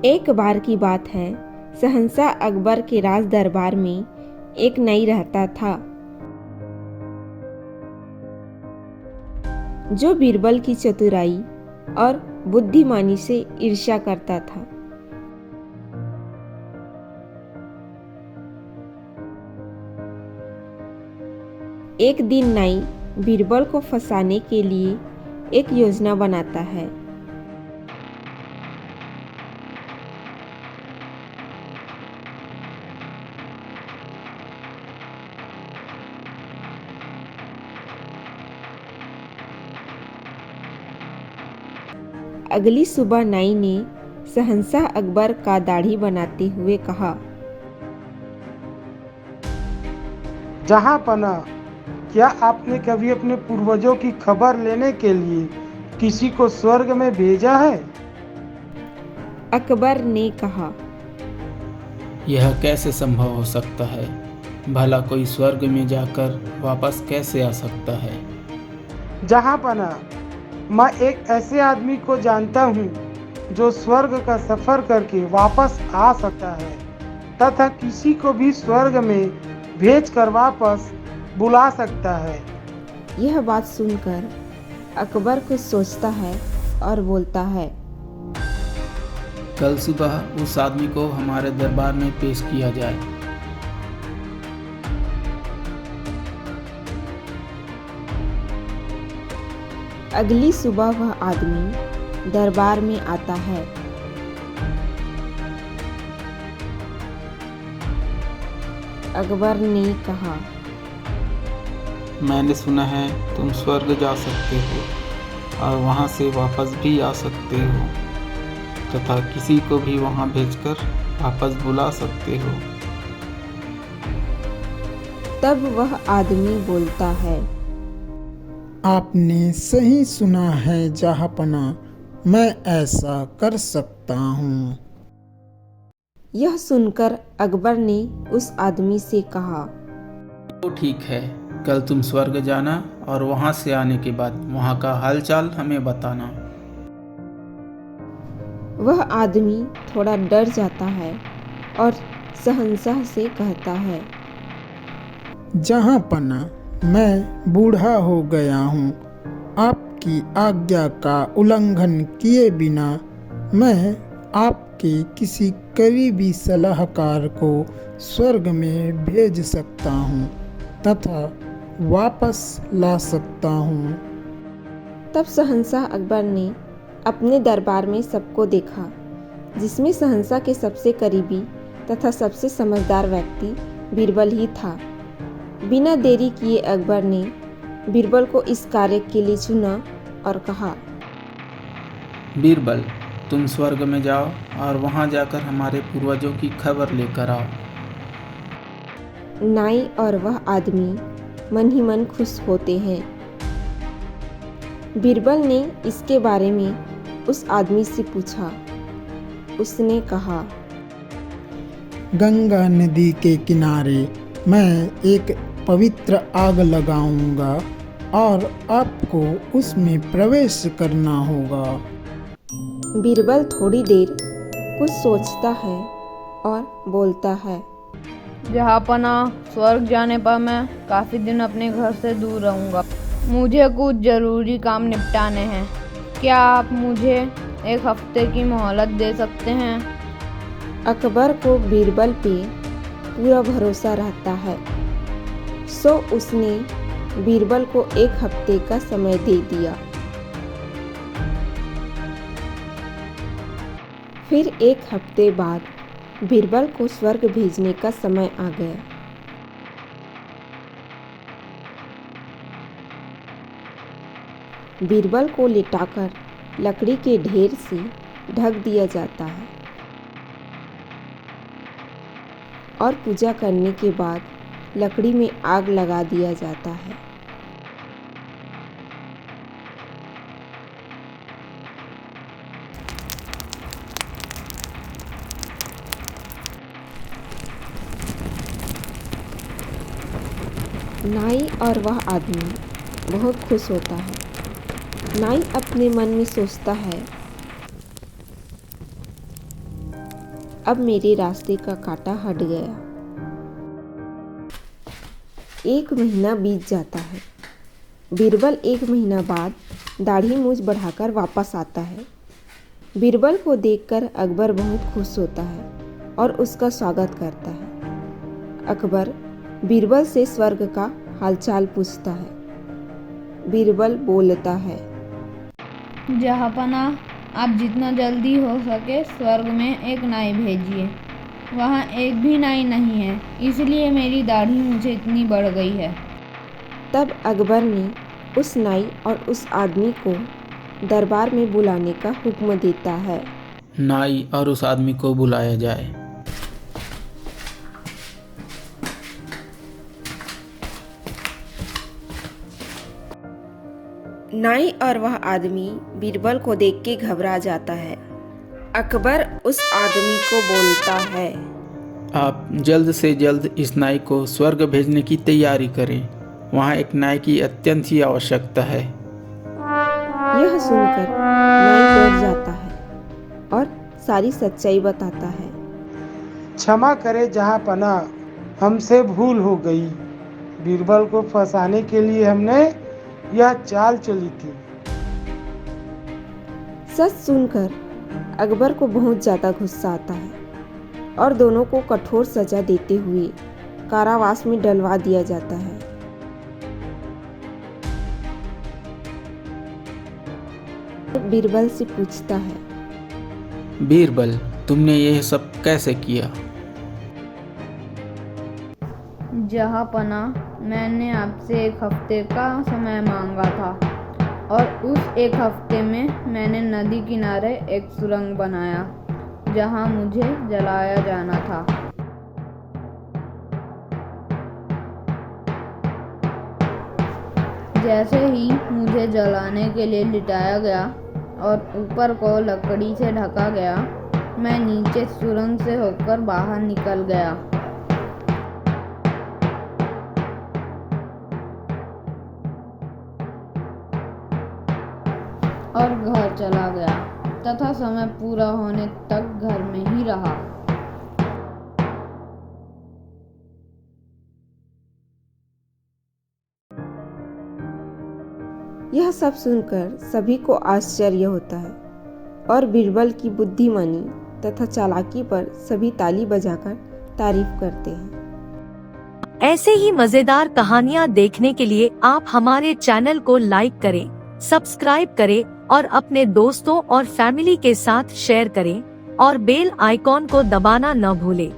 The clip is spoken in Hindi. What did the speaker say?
एक बार की बात है, शहंशाह अकबर के राज दरबार में एक नाई रहता था जो बीरबल की चतुराई और बुद्धिमानी से ईर्ष्या करता था। एक दिन नाई बीरबल को फंसाने के लिए एक योजना बनाता है। अगली सुबह नाई ने शहंशाह अकबर का दाढ़ी बनाते हुए कहा, जहाँपना, क्या आपने कभी अपने पूर्वजों की खबर लेने के लिए किसी को स्वर्ग में भेजा है? अकबर ने कहा, यह कैसे संभव हो सकता है? भला कोई स्वर्ग में जाकर वापस कैसे आ सकता है? जहाँपना, मैं एक ऐसे आदमी को जानता हूँ जो स्वर्ग का सफर करके वापस आ सकता है तथा किसी को भी स्वर्ग में भेजकर वापस बुला सकता है। यह बात सुनकर अकबर कुछ सोचता है और बोलता है, कल सुबह उस आदमी को हमारे दरबार में पेश किया जाए। अगली सुबह वह आदमी दरबार में आता है। अकबर ने कहा, मैंने सुना है तुम स्वर्ग जा सकते हो और वहां से वापस भी आ सकते हो तथा किसी को भी वहां भेजकर वापस बुला सकते हो। तब वह आदमी बोलता है, आपने सही सुना है जहाँपना, मैं ऐसा कर सकता हूँ। यह सुनकर अकबर ने उस आदमी से कहा, तो ठीक है, कल तुम स्वर्ग जाना और वहां से आने के बाद वहां का हालचाल हमें बताना। वह आदमी थोड़ा डर जाता है और शहंशाह से कहता है, जहाँपना, मैं बूढ़ा हो गया हूँ। आपकी आज्ञा का उल्लंघन किए बिना मैं आपके किसी करीबी सलाहकार को स्वर्ग में भेज सकता हूँ तथा वापस ला सकता हूँ। तब शहंशाह अकबर ने अपने दरबार में सबको देखा, जिसमें शहंशाह के सबसे करीबी तथा सबसे समझदार व्यक्ति बीरबल ही था। बिना देरी किए अकबर ने बीरबल को इस कार्य के लिए चुना और कहा, बीरबल, तुम स्वर्ग में जाओ और वहां जाकर हमारे पूर्वजों की खबर लेकर आओ। नाई और वह आदमी मन ही मन खुश होते हैं। बीरबल ने इसके बारे में उस आदमी से पूछा। उसने कहा, गंगा नदी के किनारे मैं एक पवित्र आग लगाऊंगा और आपको उसमें प्रवेश करना होगा। बीरबल थोड़ी देर कुछ सोचता है और बोलता है, जहाँपना, स्वर्ग जाने पर मैं काफ़ी दिन अपने घर से दूर रहूँगा। मुझे कुछ ज़रूरी काम निपटाने हैं। क्या आप मुझे एक हफ्ते की मोहलत दे सकते हैं? अकबर को बीरबल पे पूरा भरोसा रहता है, सो उसने बीरबल को एक हफ्ते का समय दे दिया। फिर एक हफ्ते बाद बीरबल को स्वर्ग भेजने का समय आ गया। बीरबल को लिटाकर लकड़ी के ढेर से ढक दिया जाता है और पूजा करने के बाद लकड़ी में आग लगा दिया जाता है। नाई और वह आदमी बहुत खुश होता है। नाई अपने मन में सोचता है, अब मेरे रास्ते का कांटा हट गया। 1 महीना बीत जाता है। बीरबल 1 महीना बाद दाढ़ी मूछ बढ़ाकर वापस आता है। बीरबल को देखकर अकबर बहुत खुश होता है और उसका स्वागत करता है। अकबर बीरबल से स्वर्ग का हालचाल पूछता है। बीरबल बोलता है, जहाँपना, आप जितना जल्दी हो सके स्वर्ग में एक नाई भेजिए। वहाँ एक भी नाई नहीं है, इसलिए मेरी दाढ़ी मुझे इतनी बढ़ गई है। तब अकबर ने उस नाई और उस आदमी को दरबार में बुलाने का हुक्म देता है। नाई और उस आदमी को बुलाया जाए। नाई और वह आदमी बीरबल को देख के घबरा जाता है। अकबर उस आदमी को बोलता है, आप जल्द से जल्द इस नाई को स्वर्ग भेजने की तैयारी करें। वहाँ एक नाई की अत्यंत ही आवश्यकता है। यह सुनकर नाई डर जाता है और सारी सच्चाई बताता है। क्षमा करे जहाँपना, हमसे भूल हो गई। बीरबल को फंसाने के लिए हमने यह चाल चली थी। सच सुनकर अकबर को बहुत ज़्यादा गुस्सा आता है और दोनों को कठोर सजा देते हुए कारावास में डलवा दिया जाता है। बीरबल से पूछता है, बीरबल, तुमने यह सब कैसे किया? जहाँपना, मैंने आपसे 1 हफ्ते का समय मांगा था और उस 1 हफ्ते में मैंने नदी किनारे एक सुरंग बनाया जहाँ मुझे जलाया जाना था। जैसे ही मुझे जलाने के लिए लिटाया गया और ऊपर को लकड़ी से ढका गया, मैं नीचे सुरंग से होकर बाहर निकल गया और घर चला गया तथा समय पूरा होने तक घर में ही रहा। यह सब सुनकर सभी को आश्चर्य होता है और बीरबल की बुद्धिमानी तथा चालाकी पर सभी ताली बजाकर तारीफ करते हैं। ऐसे ही मजेदार कहानियाँ देखने के लिए आप हमारे चैनल को लाइक करें, सब्सक्राइब करें और अपने दोस्तों और फैमिली के साथ शेयर करें और बेल आइकॉन को दबाना न भूलें।